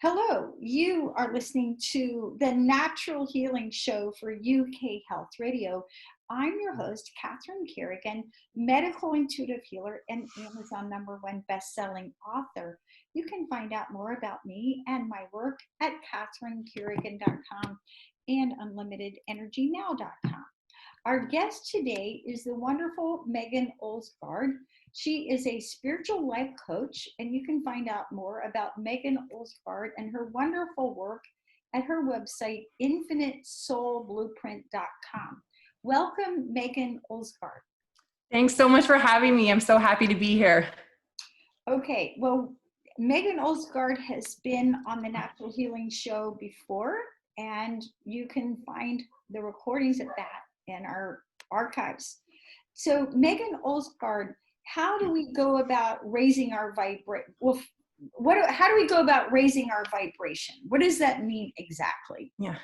Hello, you are listening to the Natural Healing Show for UK Health Radio. I'm your host, Catherine Carrigan, medical intuitive healer and Amazon #1 best-selling author. You can find out more about me and my work at catherinecarrigan.com and unlimitedenergynow.com. Our guest today is the wonderful Meghan Olsgard. She is a spiritual life coach, and you can find out more about Meghan Olsgard and her wonderful work at her website, infinitesoulblueprint.com. Welcome, Meghan Olsgard. Thanks so much for having me. I'm so happy to be here. Okay, well, Meghan Olsgard has been on the Natural Healing Show before, and you can find the recordings of that in our archives. So, Meghan Olsgard, how do we go about raising our vibration? Well, how do we go about raising our vibration? What does that mean exactly? Yeah.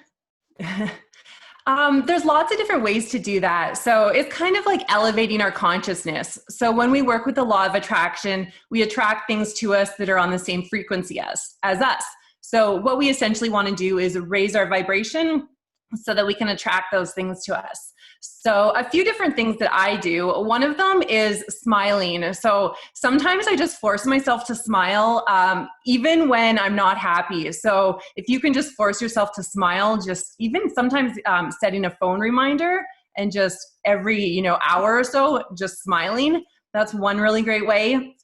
There's lots of different ways to do that. So it's kind of like elevating our consciousness. So when we work with the law of attraction, we attract things to us that are on the same frequency as us. So what we essentially want to do is raise our vibration so that we can attract those things to us. So a few different things that I do. One of them is smiling. So sometimes I just force myself to smile, even when I'm not happy. So if you can just force yourself to smile, just even sometimes setting a phone reminder and just every hour or so, just smiling. That's one really great way.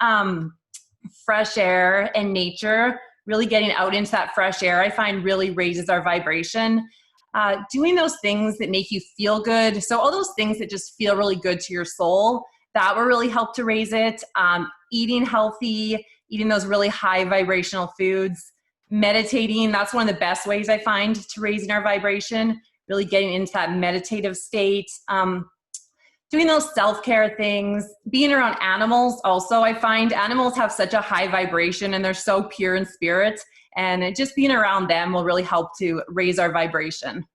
Fresh air and nature, really getting out into that fresh air, I find really raises our vibration. Doing those things that make you feel good. So all those things that just feel really good to your soul, that will really help to raise it. Eating healthy, eating those really high vibrational foods, meditating, that's one of the best ways I find to raising our vibration, really getting into that meditative state. Doing those self-care things, being around animals also, I find animals have such a high vibration and they're so pure in spirit. And just being around them will really help to raise our vibration.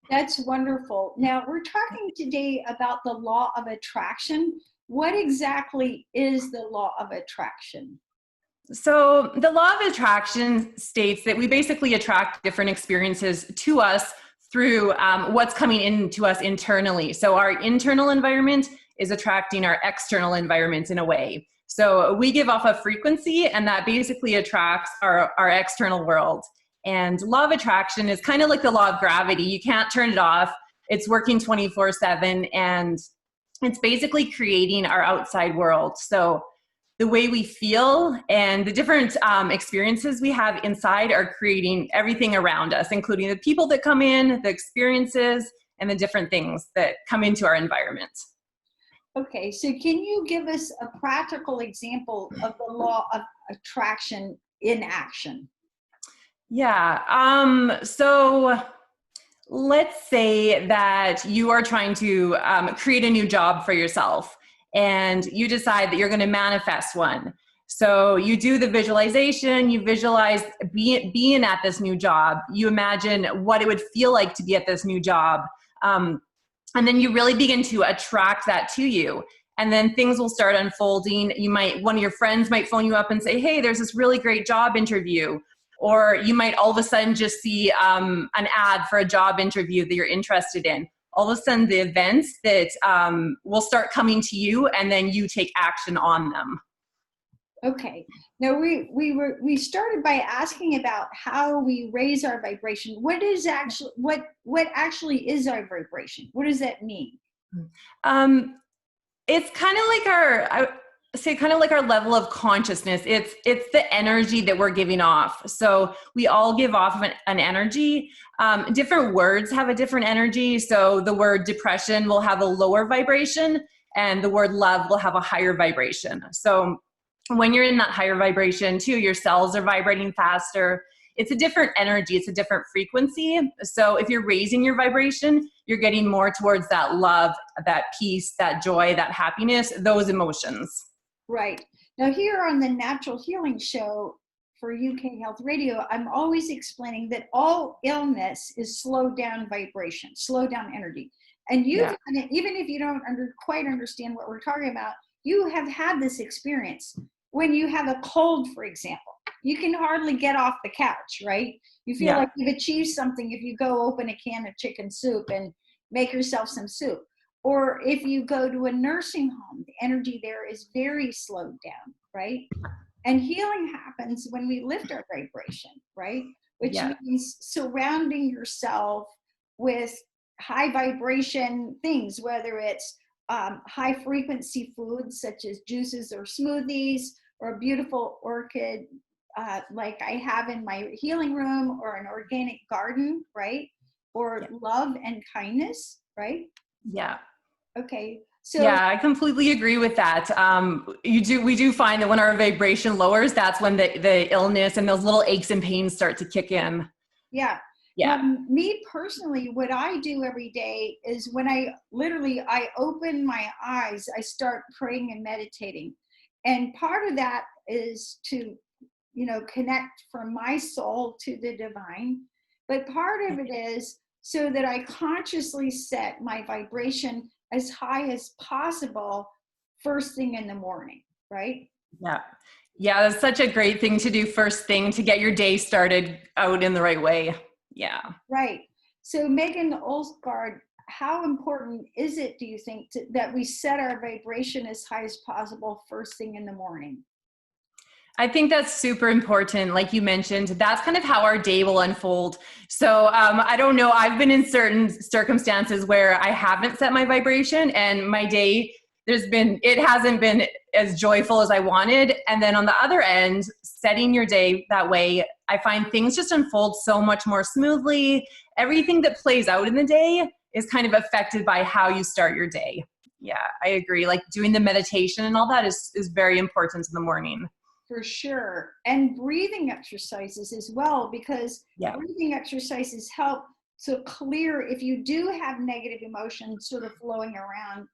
That's wonderful. Now, we're talking today about the law of attraction. What exactly is the law of attraction? So the law of attraction states that we basically attract different experiences to us through what's coming into us internally. So our internal environment is attracting our external environment in a way. So we give off a frequency and that basically attracts our external world. And law of attraction is kind of like the law of gravity. You can't turn it off. It's working 24/7 and it's basically creating our outside world. So the way we feel and the different experiences we have inside are creating everything around us, including the people that come in, the experiences, and the different things that come into our environment. Okay, so can you give us a practical example of the law of attraction in action? Yeah. So let's say that you are trying to create a new job for yourself and you decide that you're going to manifest one. So you do the visualization, you visualize being at this new job. You imagine what it would feel like to be at this new job. And then you really begin to attract that to you. And then things will start unfolding. One of your friends might phone you up and say, hey, there's this really great job interview. Or you might all of a sudden just see an ad for a job interview that you're interested in. All of a sudden the events that will start coming to you and then you take action on them. Okay. Now we started by asking about how we raise our vibration. What actually is our vibration? What does that mean? It's kind of like our level of consciousness. It's the energy that we're giving off. So we all give off an energy. Different words have a different energy. So the word depression will have a lower vibration and the word love will have a higher vibration. So when you're in that higher vibration too, your cells are vibrating faster. It's a different energy. It's a different frequency. So if you're raising your vibration, you're getting more towards that love, that peace, that joy, that happiness, those emotions. Right. Now here on the Natural Healing Show for UK Health Radio, I'm always explaining that all illness is slowed down vibration, slowed down energy. And even if you don't quite understand what we're talking about, you have had this experience. when you have a cold, for example, you can hardly get off the couch, right? You feel Yeah. like you've achieved something if you go open a can of chicken soup and make yourself some soup. Or if you go to a nursing home, the energy there is very slowed down, right? And healing happens when we lift our vibration, right? Which Yeah. means surrounding yourself with high vibration things, whether it's high frequency foods such as juices or smoothies, or a beautiful orchid like I have in my healing room, or an organic garden, right? Or Yeah. love and kindness, right? Yeah. Okay. So Yeah, I completely agree with that. We do find that when our vibration lowers, that's when the illness and those little aches and pains start to kick in. yeah. Now, Yeah. me personally, what I do every day is when I open my eyes, I start praying and meditating. And part of that is to, connect from my soul to the divine. But part of it is so that I consciously set my vibration as high as possible first thing in the morning, right? Yeah. Yeah, that's such a great thing to do first thing to get your day started out in the right way. Yeah. Right. So, Meghan Olsgard, how important is it, do you think, that we set our vibration as high as possible first thing in the morning? I think that's super important. Like you mentioned, that's kind of how our day will unfold. So I don't know. I've been in certain circumstances where I haven't set my vibration, and my day, it hasn't been as joyful as I wanted. And then on the other end, setting your day that way, I find things just unfold so much more smoothly. Everything that plays out in the day is kind of affected by how you start your day. Yeah, I agree. Like doing the meditation and all that is very important in the morning. For sure. And breathing exercises as well, because Yeah. breathing exercises help to clear, if you do have negative emotions sort of flowing around,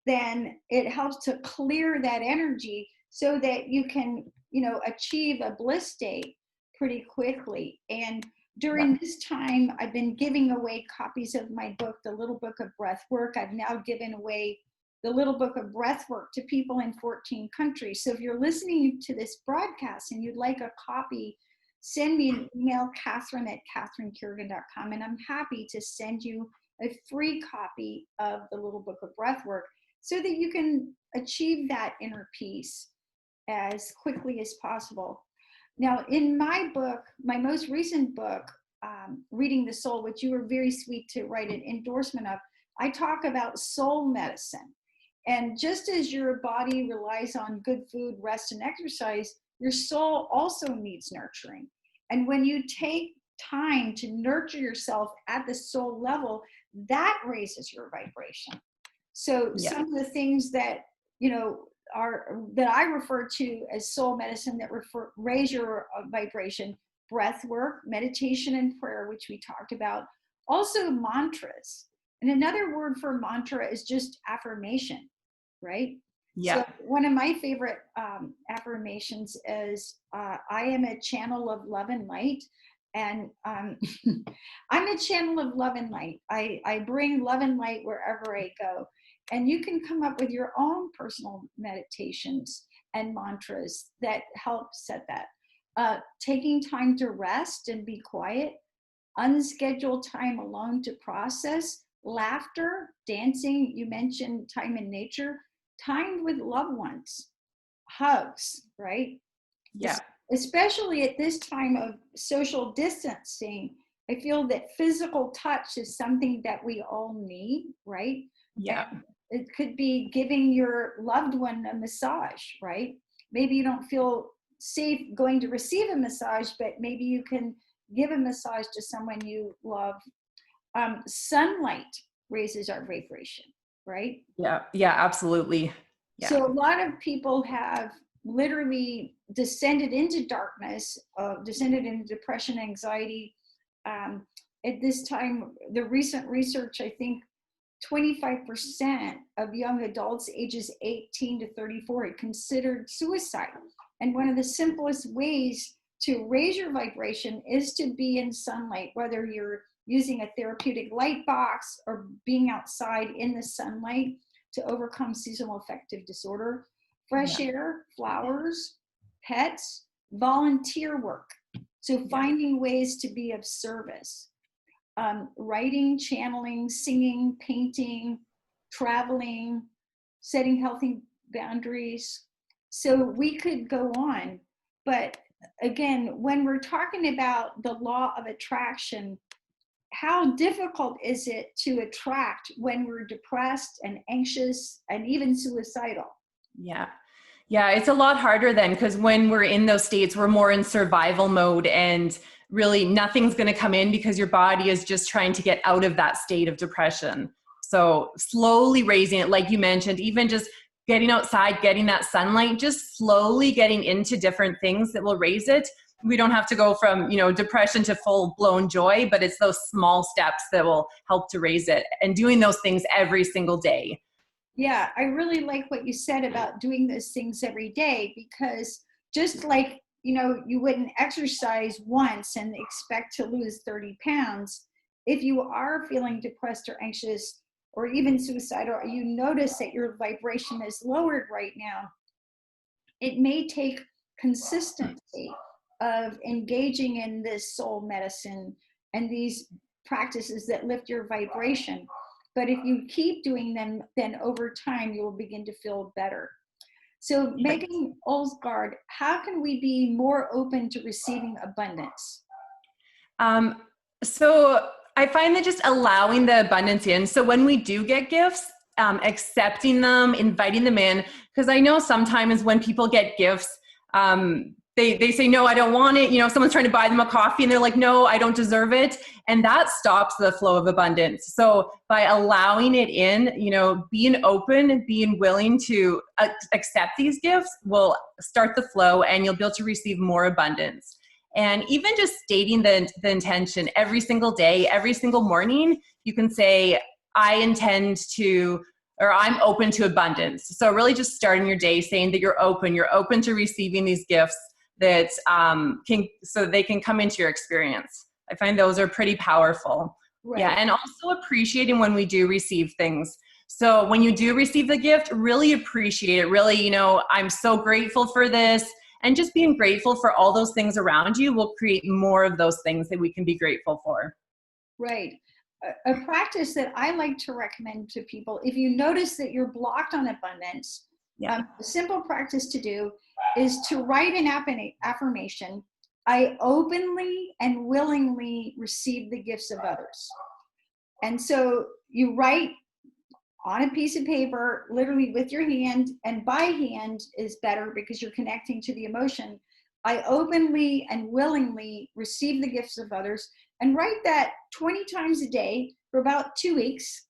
then it helps to clear that energy so that you can, achieve a bliss state pretty quickly. And Yeah. during this time, I've been giving away copies of my book, The Little Book of Breath Work. I've now given away the Little Book of Breath Work to people in 14 countries. So if you're listening to this broadcast and you'd like a copy, send me an email, Catherine@catherinecarrigan.com, and I'm happy to send you a free copy of the Little Book of Breath Work so that you can achieve that inner peace as quickly as possible. Now, in my book, my most recent book, Reading the Soul, which you were very sweet to write an endorsement of, I talk about soul medicine. And just as your body relies on good food, rest, and exercise, your soul also needs nurturing. And when you take time to nurture yourself at the soul level, that raises your vibration. So Yeah. some of the things that, that I refer to as soul medicine that raise your vibration: breath work, meditation, and prayer, which we talked about. Also mantras. And another word for mantra is just affirmation, right? So Yeah. one of my favorite affirmations is, I am a channel of love and light. And I'm a channel of love and light. I bring love and light wherever I go. And you can come up with your own personal meditations and mantras that help set that. Taking time to rest and be quiet, unscheduled time alone to process, laughter, dancing, you mentioned time in nature, time with loved ones, hugs, right? Yeah. Especially at this time of social distancing, I feel that physical touch is something that we all need, right? Yeah. And it could be giving your loved one a massage, right? Maybe you don't feel safe going to receive a massage, but maybe you can give a massage to someone you love. Sunlight raises our vibration, right? Yeah. Yeah. Absolutely. Yeah. So a lot of people have literally descended into darkness, descended into depression, anxiety. At this time, the recent research, I think 25% of young adults ages 18 to 34 had considered suicide. And one of the simplest ways to raise your vibration is to be in sunlight, whether you're using a therapeutic light box or being outside in the sunlight to overcome seasonal affective disorder. Fresh Yeah. air, flowers, pets, volunteer work. So Yeah. finding ways to be of service, writing, channeling, singing, painting, traveling, setting healthy boundaries. So we could go on. But again, when we're talking about the law of attraction, how difficult is it to attract when we're depressed and anxious and even suicidal? Yeah. Yeah, it's a lot harder then, because when we're in those states, we're more in survival mode, and really nothing's going to come in because your body is just trying to get out of that state of depression. So slowly raising it, like you mentioned, even just getting outside, getting that sunlight, just slowly getting into different things that will raise it. We don't have to go from, depression to full blown joy, but it's those small steps that will help to raise it, and doing those things every single day. Yeah, I really like what you said about doing those things every day, because just like, you wouldn't exercise once and expect to lose 30 pounds. If you are feeling depressed or anxious or even suicidal, or you notice that your vibration is lowered right now, it may take consistency of engaging in this soul medicine and these practices that lift your vibration. But if you keep doing them, then over time you will begin to feel better. So, Right. Meghan Olsgard, how can we be more open to receiving abundance? Um, so I find that just allowing the abundance in. So when we do get gifts, accepting them, inviting them in, because I know sometimes when people get gifts, they say, no, I don't want it. Someone's trying to buy them a coffee and they're like, no, I don't deserve it. And that stops the flow of abundance. So by allowing it in, being open, being willing to accept these gifts will start the flow, and you'll be able to receive more abundance. And even just stating the intention every single day, every single morning, you can say, I intend to, or I'm open to abundance. So really just starting your day saying that you're open to receiving these gifts that so they can come into your experience. I find those are pretty powerful. Right. Yeah. And also appreciating when we do receive things. So when you do receive the gift, really appreciate it. Really, I'm so grateful for this. And just being grateful for all those things around you will create more of those things that we can be grateful for. Right. A practice that I like to recommend to people, if you notice that you're blocked on abundance, Yeah. a simple practice to do is to write an affirmation. I openly and willingly receive the gifts of others. And so you write on a piece of paper, literally with your hand, and by hand is better because you're connecting to the emotion. I openly and willingly receive the gifts of others, and write that 20 times a day for about 2 weeks.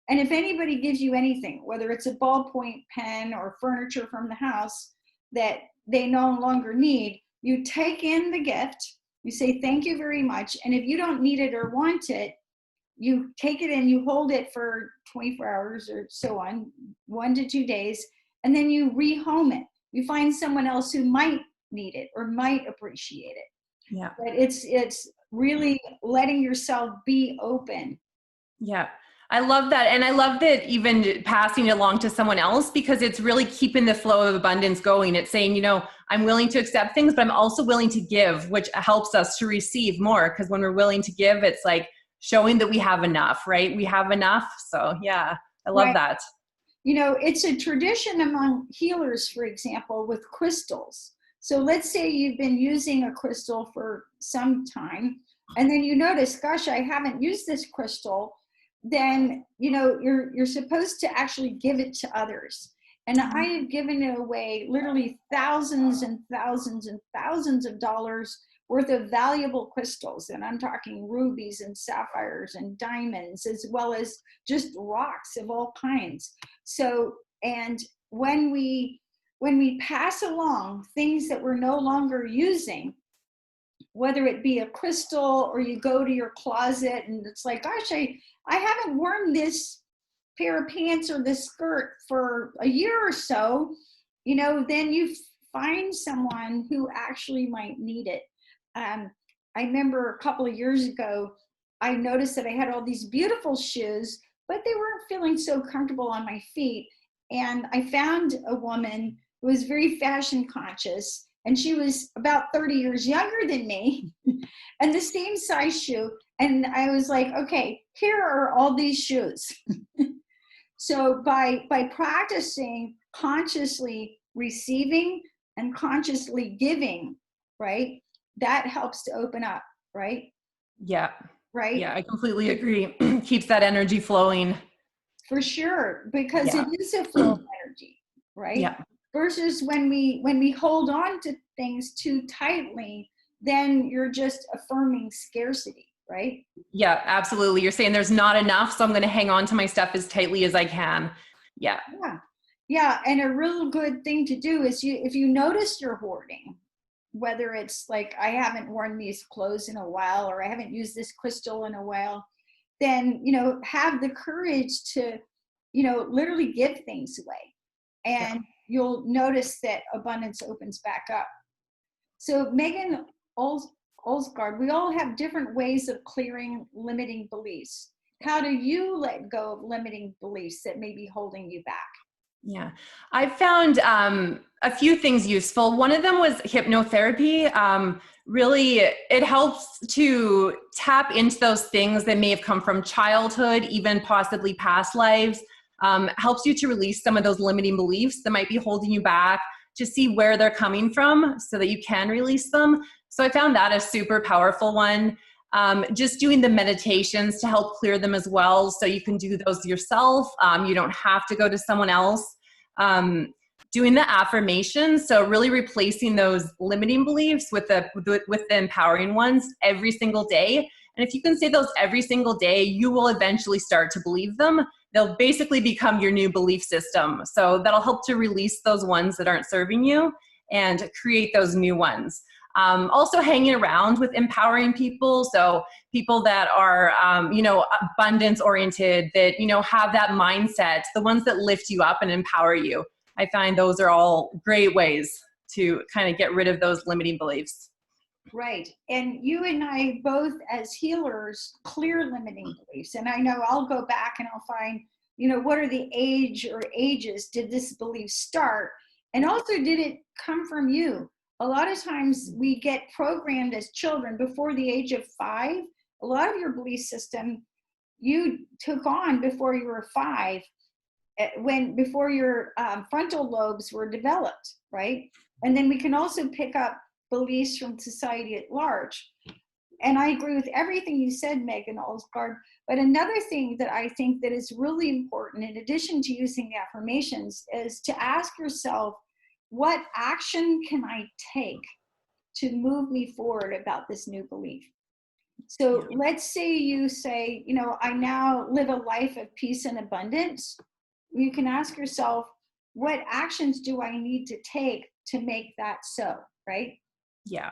And if anybody gives you anything, whether it's a ballpoint pen or furniture from the house that they no longer need, you take in the gift, you say, thank you very much. And if you don't need it or want it, you take it and you hold it for 24 hours or so on, 1 to 2 days, and then you rehome it. You find someone else who might need it or might appreciate it. Yeah. But it's really letting yourself be open. Yeah. I love that. And I love that even passing it along to someone else, because it's really keeping the flow of abundance going. It's saying, I'm willing to accept things, but I'm also willing to give, which helps us to receive more. Because when we're willing to give, it's like showing that we have enough, right? We have enough. So yeah, I love that. It's a tradition among healers, for example, with crystals. So let's say you've been using a crystal for some time, and then you notice, gosh, I haven't used this crystal. Then you're supposed to actually give it to others. And I have given it away, literally thousands and thousands and thousands of dollars worth of valuable crystals. And I'm talking rubies and sapphires and diamonds, as well as just rocks of all kinds. So, and when we pass along things that we're no longer using, whether it be a crystal or you go to your closet and it's like, gosh, I haven't worn this pair of pants or this skirt for a year or so, then you find someone who actually might need it. I remember a couple of years ago, I noticed that I had all these beautiful shoes, but they weren't feeling so comfortable on my feet. And I found a woman who was very fashion conscious, and she was about 30 years younger than me and the same size shoe. And I was like, okay, here are all these shoes. So by practicing consciously receiving and consciously giving, right, that helps to open up, right? Yeah. Right? Yeah, I completely agree. Keeps that energy flowing. For sure, because Yeah. it is a flow of energy, right? Yeah. Versus when we hold on to things too tightly, then you're just affirming scarcity, right? Yeah, absolutely. You're saying there's not enough, so I'm going to hang on to my stuff as tightly as I can. Yeah. Yeah. Yeah. And a real good thing to do is if you notice you're hoarding, whether it's like, I haven't worn these clothes in a while, or I haven't used this crystal in a while, then, have the courage to, literally give things away. And you'll notice that abundance opens back up. So Meghan Olsgard, we all have different ways of clearing limiting beliefs. How do you let go of limiting beliefs that may be holding you back? Yeah, I found a few things useful. One of them was hypnotherapy. Really, it helps to tap into those things that may have come from childhood, even possibly past lives. Helps you to release some of those limiting beliefs that might be holding you back, to see where they're coming from so that you can release them. So I found that a super powerful one. Just doing the meditations to help clear them as well. So you can do those yourself. You don't have to go to someone else. Doing the affirmations. So really replacing those limiting beliefs with the empowering ones every single day. And if you can say those every single day, you will eventually start to believe them. They'll basically become your new belief system. So that'll help to release those ones that aren't serving you and create those new ones. Also hanging around with empowering people. So people that are, abundance oriented, that, have that mindset, the ones that lift you up and empower you. I find those are all great ways to kind of get rid of those limiting beliefs. Right. And you and I both, as healers, clear limiting beliefs. And I know I'll go back and I'll find, what are the ages did this belief start? And also, did it come from you? A lot of times we get programmed as children before the age of 5. A lot of your belief system you took on before you were 5, before your frontal lobes were developed, right? And then we can also pick up beliefs from society at large. And I agree with everything you said, Meghan Olsgard. But another thing that I think that is really important, in addition to using the affirmations, is to ask yourself, what action can I take to move me forward about this new belief? So let's say you say, I now live a life of peace and abundance. You can ask yourself, what actions do I need to take to make that so, right? Yeah.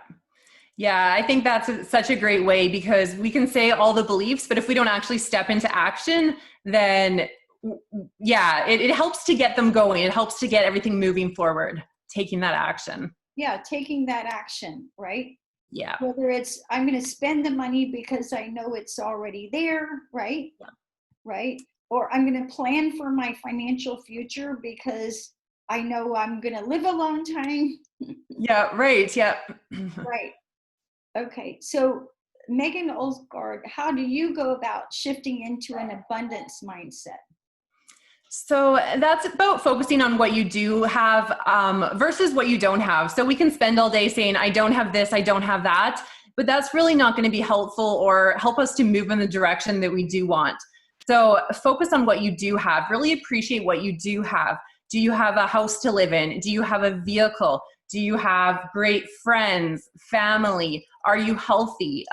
Yeah, I think that's such a great way, because we can say all the beliefs, but if we don't actually step into action, then it helps to get them going. It helps to get everything moving forward, taking that action. Yeah, taking that action, right? Yeah. Whether it's, I'm going to spend the money because I know it's already there, right? Yeah. Right? Or I'm going to plan for my financial future because I know I'm going to live a long time. Yeah, right. Yeah. Right. Okay. So Meghan Olsgard, how do you go about shifting into an abundance mindset? So that's about focusing on what you do have versus what you don't have. So we can spend all day saying, I don't have this, I don't have that, but that's really not going to be helpful or help us to move in the direction that we do want. So focus on what you do have, really appreciate what you do have. Do you have a house to live in? Do you have a vehicle? Do you have great friends, family? Are you healthy?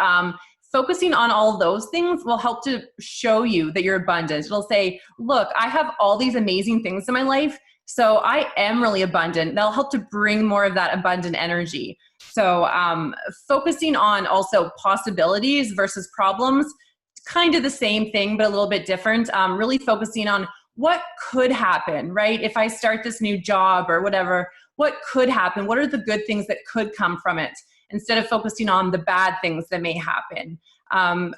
Focusing on all those things will help to show you that you're abundant. It'll say, look, I have all these amazing things in my life, so I am really abundant. That'll help to bring more of that abundant energy. So focusing on also possibilities versus problems, kind of the same thing, but a little bit different. Really focusing on what could happen, right? If I start this new job or whatever, what could happen? What are the good things that could come from it? Instead of focusing on the bad things that may happen.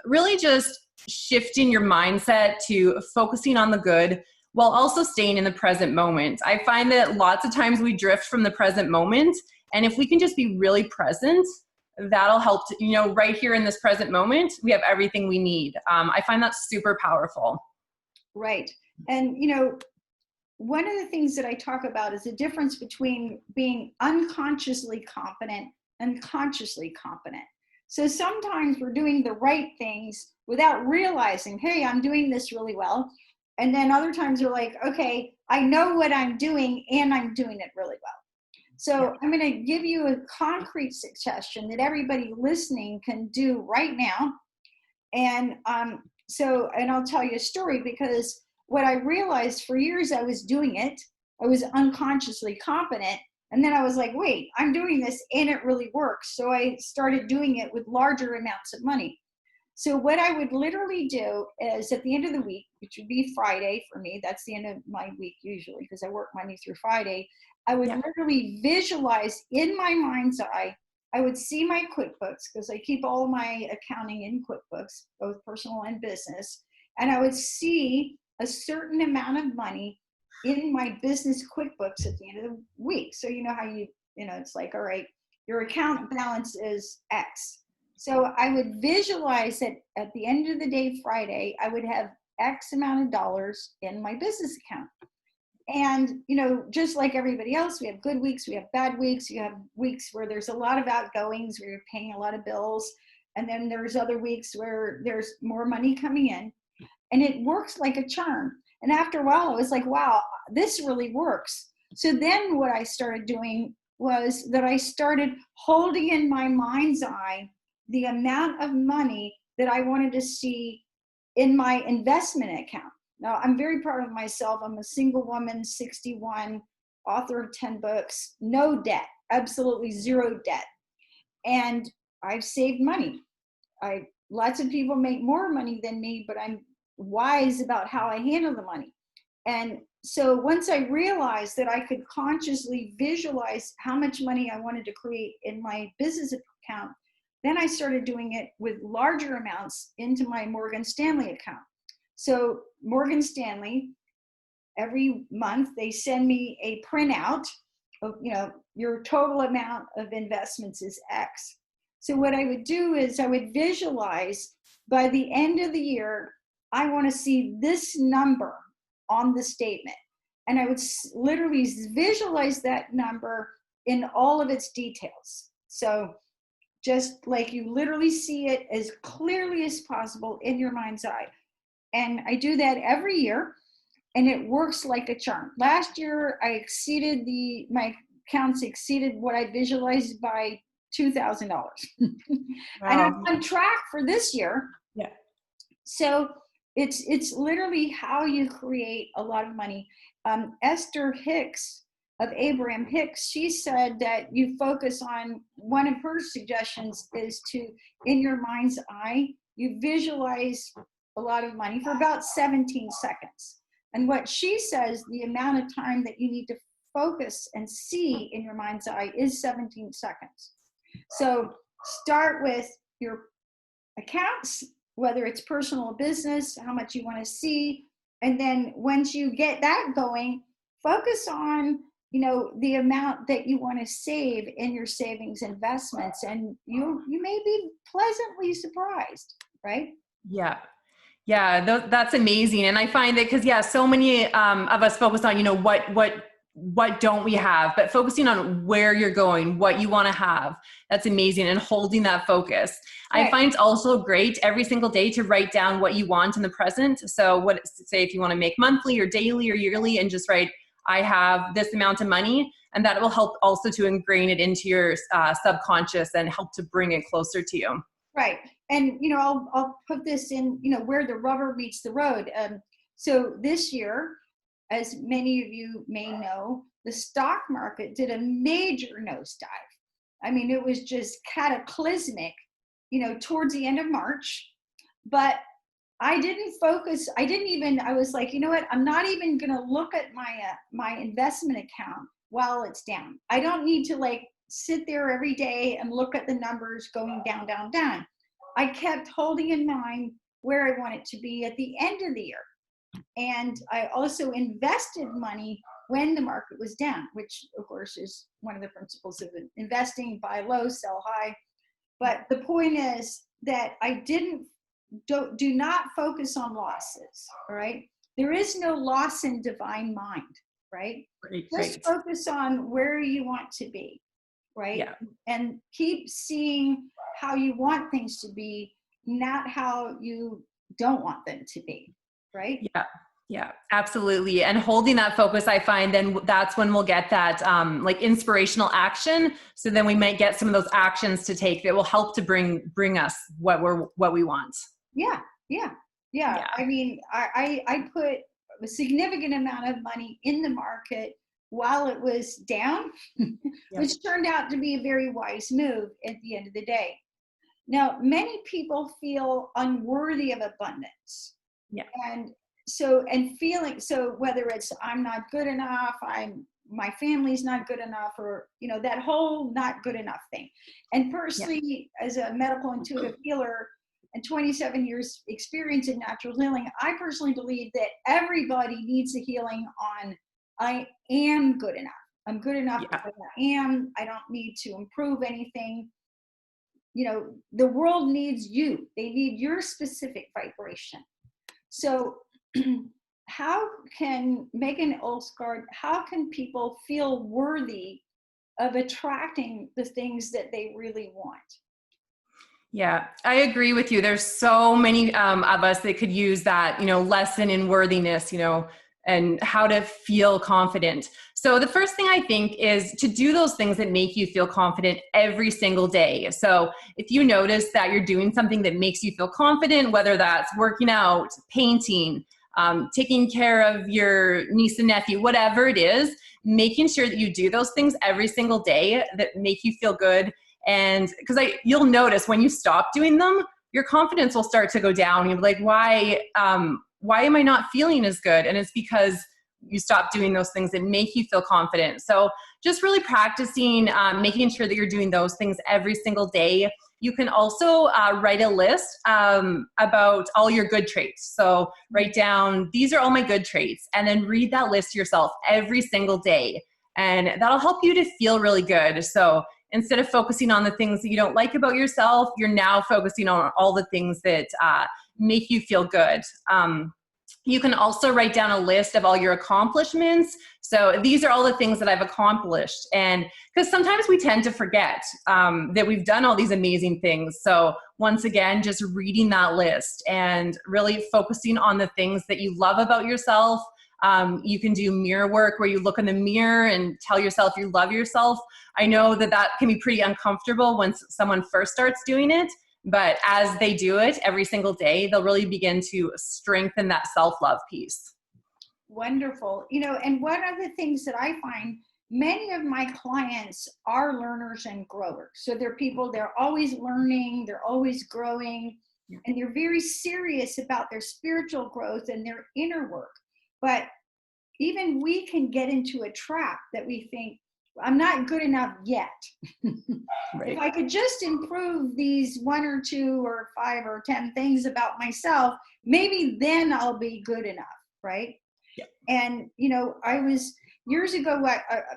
Really just shifting your mindset to focusing on the good while also staying in the present moment. I find that lots of times we drift from the present moment And if we can just be really present, that'll help to, right here in this present moment, we have everything we need. I find that super powerful. Right. And, one of the things that I talk about is the difference between being unconsciously competent and consciously competent. So sometimes we're doing the right things without realizing, hey, I'm doing this really well. And then other times we're like, okay, I know what I'm doing and I'm doing it really well. So I'm going to give you a concrete suggestion that everybody listening can do right now. And and I'll tell you a story, because what I realized for years I was doing it, I was unconsciously competent. And then I was like, wait, I'm doing this and it really works. So I started doing it with larger amounts of money. So what I would literally do is at the end of the week, which would be Friday for me, that's the end of my week usually because I work Monday through Friday, I would literally visualize in my mind's eye. I would see my QuickBooks because I keep all my accounting in QuickBooks, both personal and business. And I would see a certain amount of money in my business QuickBooks at the end of the week. So you know how it's like, all right, your account balance is X. So I would visualize that at the end of the day, Friday, I would have X amount of dollars in my business account. And, just like everybody else, we have good weeks, we have bad weeks. You have weeks where there's a lot of outgoings, where you're paying a lot of bills. And then there's other weeks where there's more money coming in. And it works like a charm. And after a while, I was like, wow, this really works. So then what I started doing was that I started holding in my mind's eye the amount of money that I wanted to see in my investment account. Now, I'm very proud of myself. I'm a single woman, 61, author of 10 books, no debt, absolutely zero debt. And I've saved money. Lots of people make more money than me, but I'm wise about how I handle the money. And so once I realized that I could consciously visualize how much money I wanted to create in my business account, then I started doing it with larger amounts into my Morgan Stanley account. So Morgan Stanley, every month they send me a printout of, your total amount of investments is X. So what I would do is I would visualize by the end of the year, I want to see this number on the statement. And I would literally visualize that number in all of its details. So just like you literally see it as clearly as possible in your mind's eye. And I do that every year, and it works like a charm. Last year, my accounts exceeded what I visualized by $2,000. Wow. And I'm on track for this year. Yeah. So it's literally how you create a lot of money. Esther Hicks of Abraham Hicks, she said that you focus on, one of her suggestions is to, in your mind's eye, you visualize a lot of money for about 17 seconds. And what she says, the amount of time that you need to focus and see in your mind's eye is 17 seconds. So start with your accounts, whether it's personal or business, how much you want to see. And then once you get that going, focus on, the amount that you want to save in your savings investments. And you may be pleasantly surprised, right? Yeah. Yeah, that's amazing. And I find that because, so many of us focus on, what don't we have, but focusing on where you're going, what you want to have. That's amazing. And holding that focus. Right. I find it's also great every single day to write down what you want in the present. So say if you want to make monthly or daily or yearly, and just write, I have this amount of money, and that will help also to ingrain it into your subconscious and help to bring it closer to you. Right. And, I'll put this in, where the rubber meets the road. So this year, as many of you may know, the stock market did a major nosedive. I mean, it was just cataclysmic, towards the end of March. But I didn't focus. I was like, you know what? I'm not even going to look at my investment account while it's down. I don't need to sit there every day and look at the numbers going down, down, down. I kept holding in mind where I want it to be at the end of the year. And I also invested money when the market was down, which of course is one of the principles of investing: buy low, sell high. But the point is that I do not focus on losses. All right. There is no loss in divine mind, right? Just focus on where you want to be, right? Yeah. And keep seeing how you want things to be, not how you don't want them to be, right? Yeah. Yeah, absolutely. And holding that focus, I find then that's when we'll get that like inspirational action. So then we might get some of those actions to take that will help to bring us what we want. Yeah. I mean, I put a significant amount of money in the market while it was down, which turned out to be a very wise move at the end of the day. Now, many people feel unworthy of abundance. Yeah. And feeling, so whether it's I'm not good enough, my family's not good enough, or, that whole not good enough thing. And personally, as a medical intuitive healer and 27 years experience in natural healing, I personally believe that everybody needs a healing on, I am good enough. I'm good enough because I am. I don't need to improve anything. The world needs you. They need your specific vibration. So how can Meghan Olsgard, how can people feel worthy of attracting the things that they really want? Yeah, I agree with you. There's so many of us that could use that, lesson in worthiness, and how to feel confident. So the first thing I think is to do those things that make you feel confident every single day. So if you notice that you're doing something that makes you feel confident, whether that's working out, painting, taking care of your niece and nephew, whatever it is, making sure that you do those things every single day that make you feel good. And because you'll notice when you stop doing them, your confidence will start to go down. You'll be like, why am I not feeling as good? And it's because you stop doing those things that make you feel confident. So just really practicing, making sure that you're doing those things every single day. You can also write a list about all your good traits. So write down, these are all my good traits, and then read that list to yourself every single day. And that'll help you to feel really good. So instead of focusing on the things that you don't like about yourself, you're now focusing on all the things that make you feel good. You can also write down a list of all your accomplishments. So these are all the things that I've accomplished. And because sometimes we tend to forget that we've done all these amazing things. So once again, just reading that list and really focusing on the things that you love about yourself. You can do mirror work where you look in the mirror and tell yourself you love yourself. I know that can be pretty uncomfortable when someone first starts doing it. But as they do it every single day, they'll really begin to strengthen that self-love piece. Wonderful. And one of the things that I find, many of my clients are learners and growers. So they're always learning, they're always growing, and they're very serious about their spiritual growth and their inner work. But even we can get into a trap that we think, I'm not good enough yet. Right. If I could just improve these 1 or 2 or 5 or 10 things about myself, maybe then I'll be good enough, right? Yep. And, I was years ago,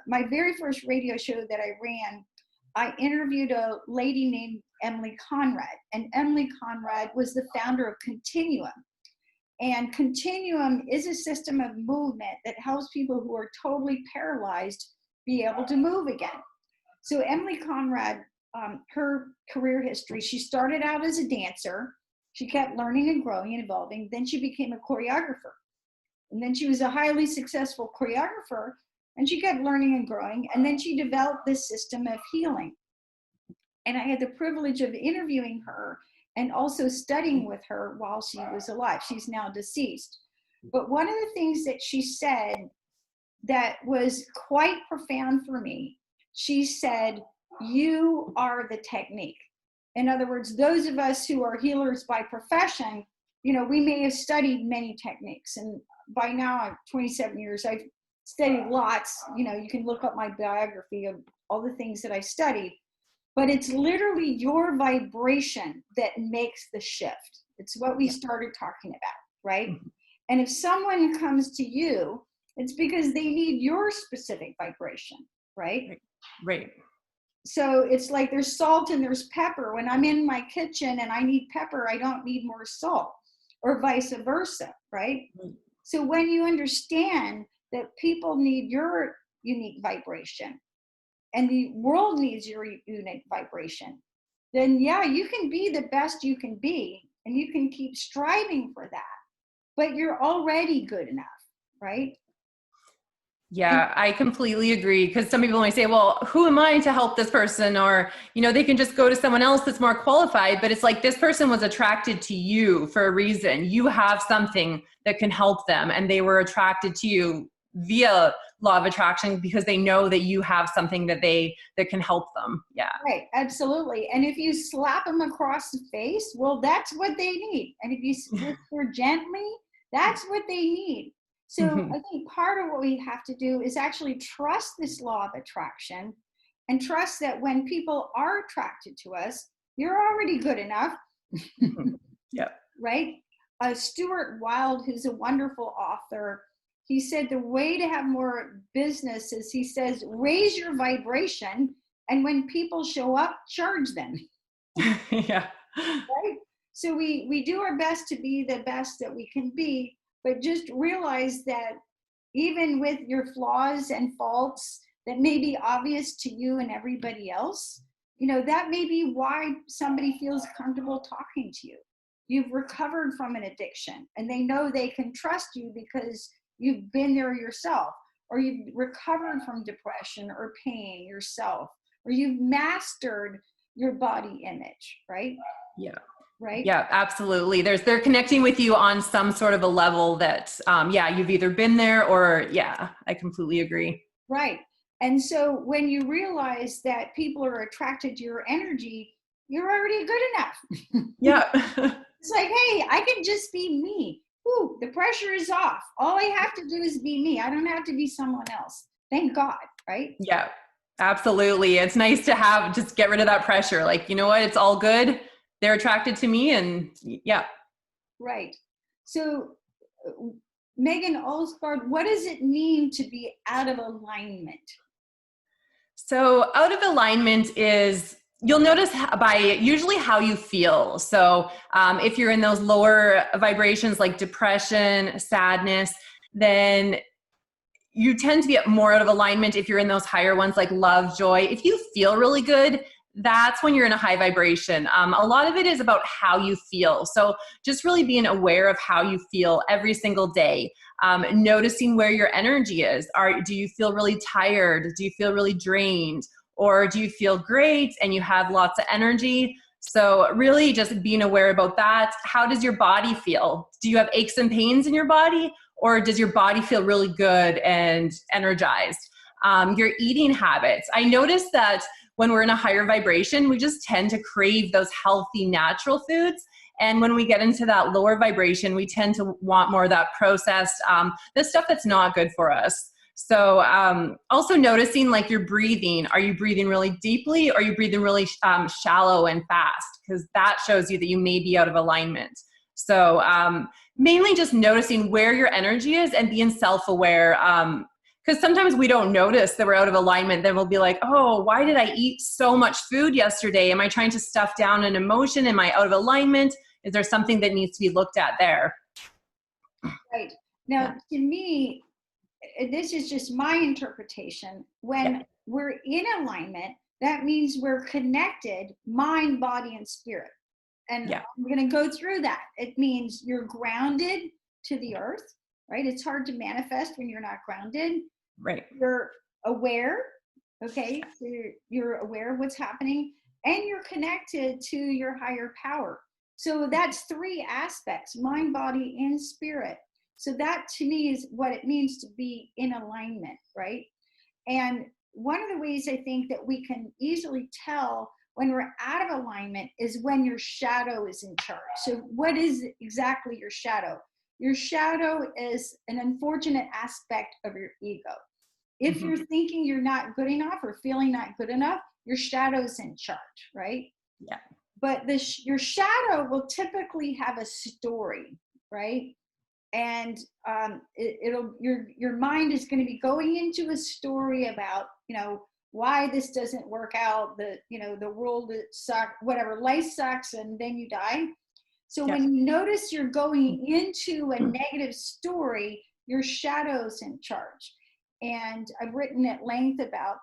my very first radio show that I ran, I interviewed a lady named Emily Conrad. And Emily Conrad was the founder of Continuum. And Continuum is a system of movement that helps people who are totally paralyzed be able to move again. So Emily Conrad, her career history, she started out as a dancer. She kept learning and growing and evolving. Then she became a choreographer. And then she was a highly successful choreographer, and she kept learning and growing. And then she developed this system of healing. And I had the privilege of interviewing her and also studying with her while she was alive. She's now deceased. But one of the things that she said that was quite profound for me, she said, you are the technique. In other words, those of us who are healers by profession, we may have studied many techniques. And by now, I'm 27 years, I've studied lots. You can look up my biography of all the things that I studied. But it's literally your vibration that makes the shift. It's what we started talking about, right? Mm-hmm. And if someone comes to you, It's because they need your specific vibration, right? Right. So it's like there's salt and there's pepper. When I'm in my kitchen and I need pepper, I don't need more salt, or vice versa, right? So when you understand that people need your unique vibration and the world needs your unique vibration, then yeah, you can be the best you can be and you can keep striving for that, but you're already good enough, right? And Yeah, I completely agree. Because some people might say, well, who am I to help this person? Or, they can just go to someone else that's more qualified. But it's like, this person was attracted to you for a reason. You have something that can help them. And they were attracted to you via law of attraction because they know that you have something that can help them. Yeah. right, absolutely. And if you slap them across the face, well, that's what they need. And if you whisper gently, that's what they need. So I think part of what we have to do is actually trust this law of attraction and trust that when people are attracted to us, you're already good enough. Yeah. Right? Stuart Wilde, who's a wonderful author, he said the way to have more business is, he says, raise your vibration, and when people show up, charge them. Yeah. Right? So we do our best to be the best that we can be, but just realize that even with your flaws and faults that may be obvious to you and everybody else, that may be why somebody feels comfortable talking to you. You've recovered from an addiction and they know they can trust you because you've been there yourself, or you've recovered from depression or pain yourself, or you've mastered your body image, right? Yeah. Right? Yeah, absolutely. They're connecting with you on some sort of a level that, you've either been there or, I completely agree. Right. And so when you realize that people are attracted to your energy, you're already good enough. Yeah. It's like, hey, I can just be me. Whew, the pressure is off. All I have to do is be me. I don't have to be someone else. Thank God, right? Yeah, absolutely. It's nice to just get rid of that pressure. Like, you know what? It's all good. They're attracted to me, and yeah. Right. So, Meghan Olsgard, what does it mean to be out of alignment? So out of alignment is, you'll notice by usually how you feel. So if you're in those lower vibrations like depression, sadness, then you tend to be more out of alignment. If you're in those higher ones like love, joy, if you feel really good, that's when you're in a high vibration. A lot of it is about how you feel. So just really being aware of how you feel every single day. Noticing where your energy is. Do you feel really tired? Do you feel really drained? Or do you feel great and you have lots of energy? So really just being aware about that. How does your body feel? Do you have aches and pains in your body? Or does your body feel really good and energized? Your eating habits. I noticed that when we're in a higher vibration, we just tend to crave those healthy, natural foods. And when we get into that lower vibration, we tend to want more of that processed, the stuff that's not good for us. So also noticing like your breathing. Are you breathing really deeply, or are you breathing really shallow and fast? Because that shows you that you may be out of alignment. So mainly just noticing where your energy is and being self-aware. Because sometimes we don't notice that we're out of alignment. Then we'll be like, oh, why did I eat so much food yesterday? Am I trying to stuff down an emotion? Am I out of alignment? Is there something that needs to be looked at there? Right. Now, to me, this is just my interpretation. When we're in alignment, that means we're connected, mind, body, and spirit. And we're going to go through that. It means you're grounded to the earth, right? It's hard to manifest when you're not grounded. Right. You're aware, okay? So you're aware of what's happening, and you're connected to your higher power. So that's three aspects: mind, body, and spirit. So that to me is what it means to be in alignment, right? And one of the ways I think that we can easily tell when we're out of alignment is when your shadow is in charge. So what is exactly your shadow? Your shadow is an unfortunate aspect of your ego. If you're thinking you're not good enough or feeling not good enough, your shadow's in charge, right? Yeah. But your shadow will typically have a story, right? and your mind is going to be going into a story about, why this doesn't work out, the world sucks, whatever, life sucks, and then you die. So Yes. when you notice you're going into a negative story, your shadow's in charge. And I've written at length about,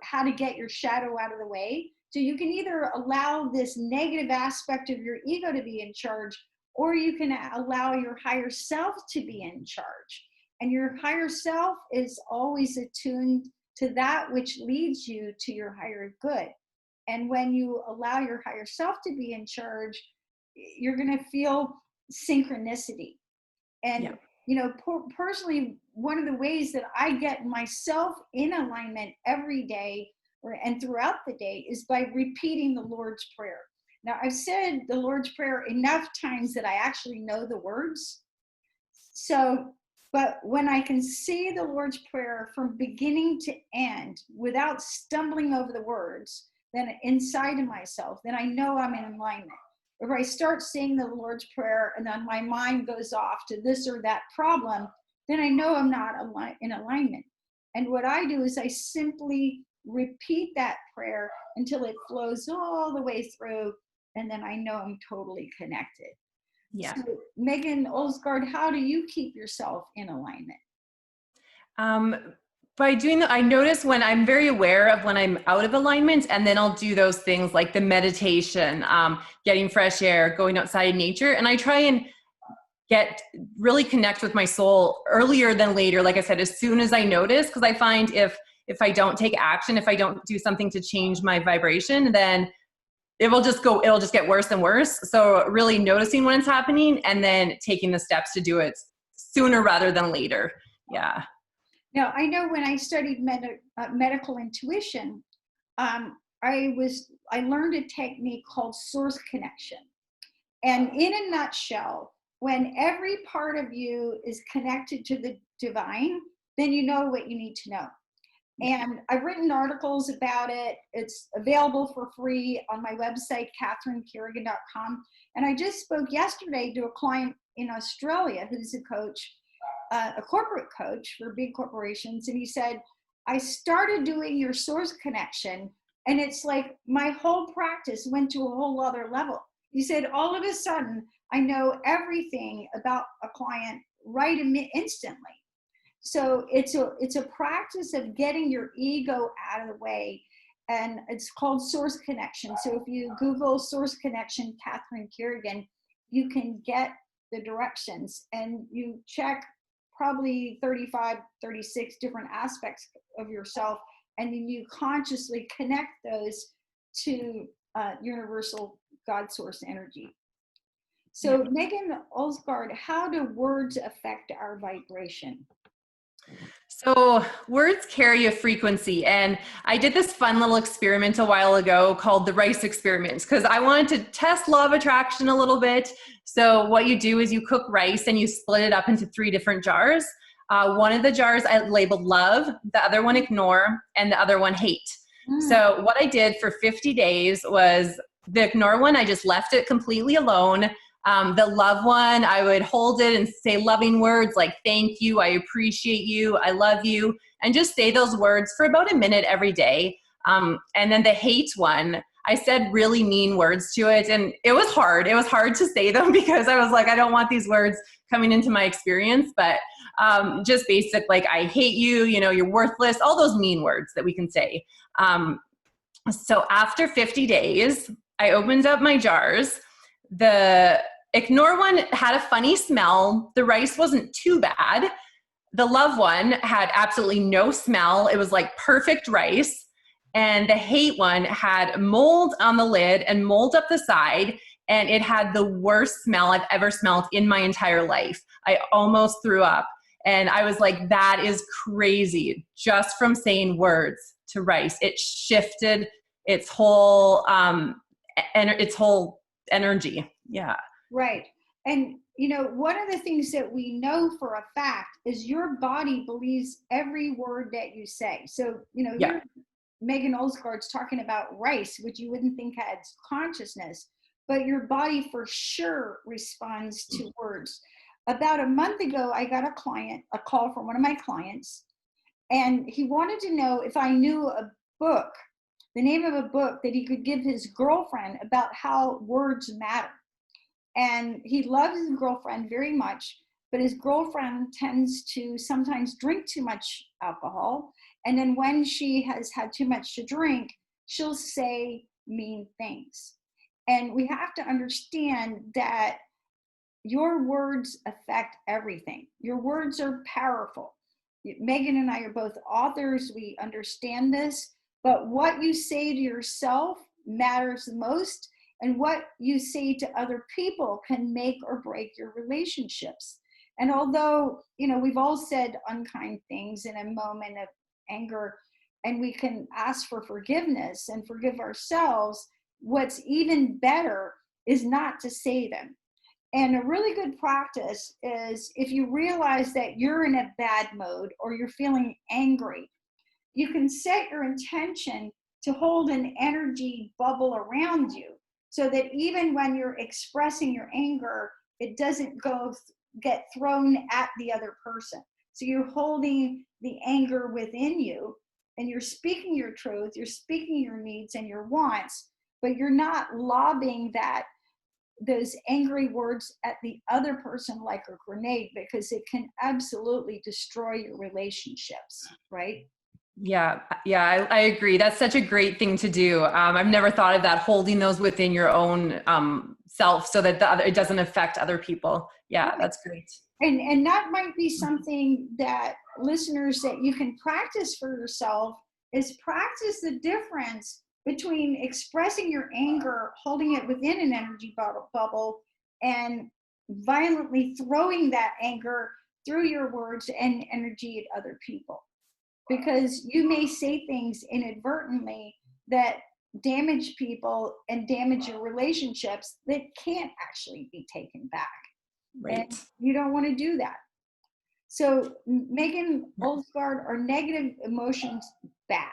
how to get your shadow out of the way. So you can either allow this negative aspect of your ego to be in charge, or you can allow your higher self to be in charge. And your higher self is always attuned to that which leads you to your higher good. And when you allow your higher self to be in charge, you're going to feel synchronicity. And, personally, one of the ways that I get myself in alignment every day and throughout the day is by repeating the Lord's Prayer. Now, I've said the Lord's Prayer enough times that I actually know the words. So, but when I can see the Lord's Prayer from beginning to end without stumbling over the words, then inside of myself, then I know I'm in alignment. If I start saying the Lord's Prayer and then my mind goes off to this or that problem, then I know I'm not in alignment. And what I do is I simply repeat that prayer until it flows all the way through, and then I know I'm totally connected. Yeah. So, Meghan Olsgard, how do you keep yourself in alignment? By doing that, I notice when I'm very aware of when I'm out of alignment, and then I'll do those things like the meditation, getting fresh air, going outside in nature. And I try and really connect with my soul earlier than later. Like I said, as soon as I notice, because I find if I don't take action, if I don't do something to change my vibration, then it'll just get worse and worse. So really noticing when it's happening and then taking the steps to do it sooner rather than later. Yeah. Now, I know when I studied medical intuition, I learned a technique called source connection. And in a nutshell, when every part of you is connected to the divine, then you know what you need to know. And I've written articles about it. It's available for free on my website, catherinecarrigan.com. And I just spoke yesterday to a client in Australia who's a coach, a corporate coach for big corporations. And he said, I started doing your source connection, and it's like my whole practice went to a whole other level. He said, all of a sudden, I know everything about a client right instantly. So it's a practice of getting your ego out of the way, and it's called source connection. So if you Google source connection, Catherine Carrigan, you can get the directions, and you check probably 35, 36 different aspects of yourself, and then you consciously connect those to universal God source energy. So Meghan Olsgard, how do words affect our vibration? So words carry a frequency, and I did this fun little experiment a while ago called the rice experiment because I wanted to test law of attraction a little bit. So what you do is you cook rice and you split it up into 3 different jars. One of the jars I labeled love, the other one ignore, and the other one hate. So what I did for 50 days was the ignore one, I just left it completely alone. The love one, I would hold it and say loving words like thank you, I appreciate you, I love you, and just say those words for about a minute every day. And then the hate one, I said really mean words to it, and it was hard. It was hard to say them because I was like, I don't want these words coming into my experience, but just basic like I hate you, you're worthless, all those mean words that we can say. So after 50 days, I opened up my jars. The ignore one had a funny smell. The rice wasn't too bad. The love one had absolutely no smell. It was like perfect rice. And the hate one had mold on the lid and mold up the side. And it had the worst smell I've ever smelled in my entire life. I almost threw up. And I was like, that is crazy. Just from saying words to rice, it shifted its whole energy. Yeah. Right. And, one of the things that we know for a fact is your body believes every word that you say. So, here Meghan Olsgard's talking about rice, which you wouldn't think had consciousness, but your body for sure responds to words. about a month ago, I got a call from one of my clients, and he wanted to know if I knew a book, the name of a book that he could give his girlfriend about how words matter. And he loves his girlfriend very much, but his girlfriend tends to sometimes drink too much alcohol. And then when she has had too much to drink, she'll say mean things. And we have to understand that your words affect everything. Your words are powerful. Meghan and I are both authors. We understand this, but what you say to yourself matters the most, and what you say to other people can make or break your relationships. And although, we've all said unkind things in a moment of anger, and we can ask for forgiveness and forgive ourselves, what's even better is not to say them. And a really good practice is, if you realize that you're in a bad mode or you're feeling angry, you can set your intention to hold an energy bubble around you, so that even when you're expressing your anger, it doesn't get thrown at the other person. So you're holding the anger within you, and you're speaking your truth, you're speaking your needs and your wants, but you're not lobbing those angry words at the other person like a grenade, because it can absolutely destroy your relationships, right? Yeah, I agree. That's such a great thing to do. I've never thought of that, holding those within your own self so that it doesn't affect other people. Yeah, that's great. And that might be something that listeners, that you can practice for yourself, is practice the difference between expressing your anger, holding it within an energy bubble, and violently throwing that anger through your words and energy at other people. Because you may say things inadvertently that damage people and damage your relationships that can't actually be taken back. Right. And you don't want to do that. So, Meghan Olsgard, are negative emotions bad?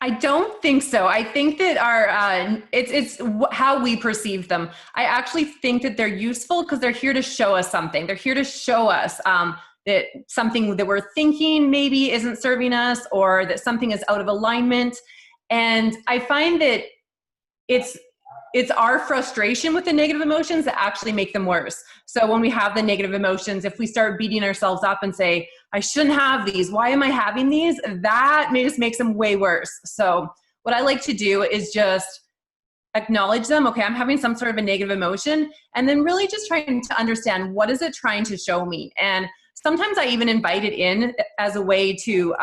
I don't think so. I think that it's how we perceive them. I actually think that they're useful because they're here to show us something. They're here to show us that something that we're thinking maybe isn't serving us, or that something is out of alignment. And I find that it's our frustration with the negative emotions that actually make them worse. So when we have the negative emotions, if we start beating ourselves up and say, I shouldn't have these, why am I having these? That just makes them way worse. So what I like to do is just acknowledge them. Okay, I'm having some sort of a negative emotion, and then really just trying to understand, what is it trying to show me? And sometimes I even invite it in as a way to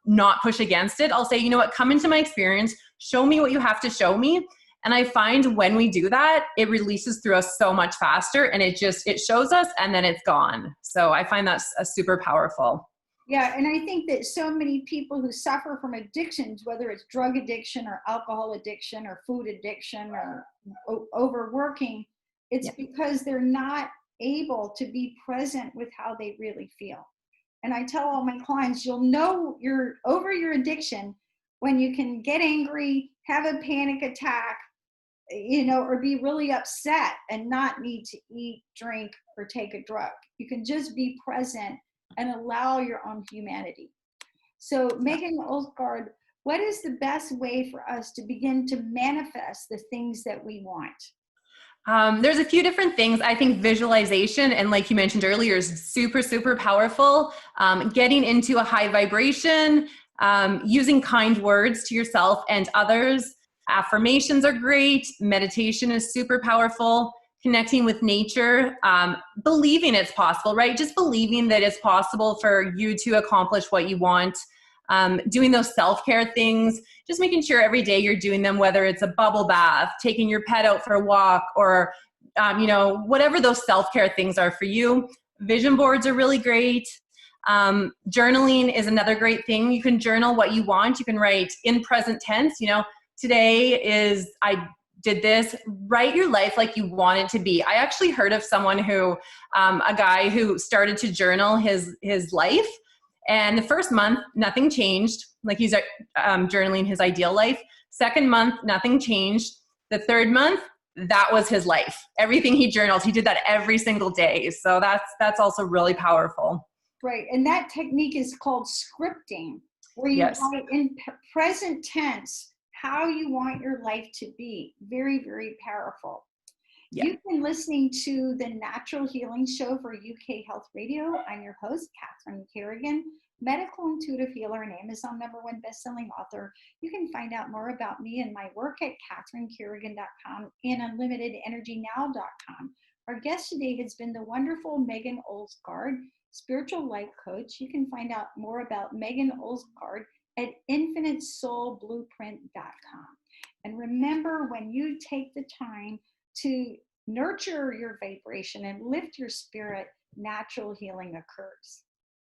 not push against it. I'll say, you know what, come into my experience, show me what you have to show me. And I find when we do that, it releases through us so much faster, and it shows us, and then it's gone. So I find that's super powerful. Yeah, and I think that so many people who suffer from addictions, whether it's drug addiction or alcohol addiction or food addiction or overworking, it's because they're not able to be present with how they really feel. And I tell all my clients, you'll know you're over your addiction when you can get angry, have a panic attack, or be really upset and not need to eat, drink, or take a drug. You can just be present and allow your own humanity. So, Meghan Olsgard, what is the best way for us to begin to manifest the things that we want? There's a few different things. I think visualization, and like you mentioned earlier, is super, super powerful. Getting into a high vibration, using kind words to yourself and others. Affirmations are great. Meditation is super powerful. Connecting with nature, believing it's possible, right? Just believing that it's possible for you to accomplish what you want. Doing those self-care things, just making sure every day you're doing them, whether it's a bubble bath, taking your pet out for a walk, or, whatever those self-care things are for you. Vision boards are really great. Journaling is another great thing. You can journal what you want. You can write in present tense, today is, I did this. Write your life like you want it to be. I actually heard of someone who, a guy who started to journal his life, and the first month, nothing changed. Like, he's journaling his ideal life. Second month, nothing changed. The third month, that was his life. Everything he journaled, he did that every single day. So that's also really powerful. Right. And that technique is called scripting, where you Yes. write in present tense how you want your life to be. Very, very powerful. Yeah. You've been listening to the Natural Healing Show for UK Health Radio. I'm your host, Catherine Carrigan, medical intuitive healer and Amazon #1 bestselling author. You can find out more about me and my work at catherinecarrigan.com and unlimitedenergynow.com. Our guest today has been the wonderful Meghan Olsgard, spiritual life coach. You can find out more about Meghan Olsgard at infinitesoulblueprint.com. And remember, when you take the time to nurture your vibration and lift your spirit, natural healing occurs.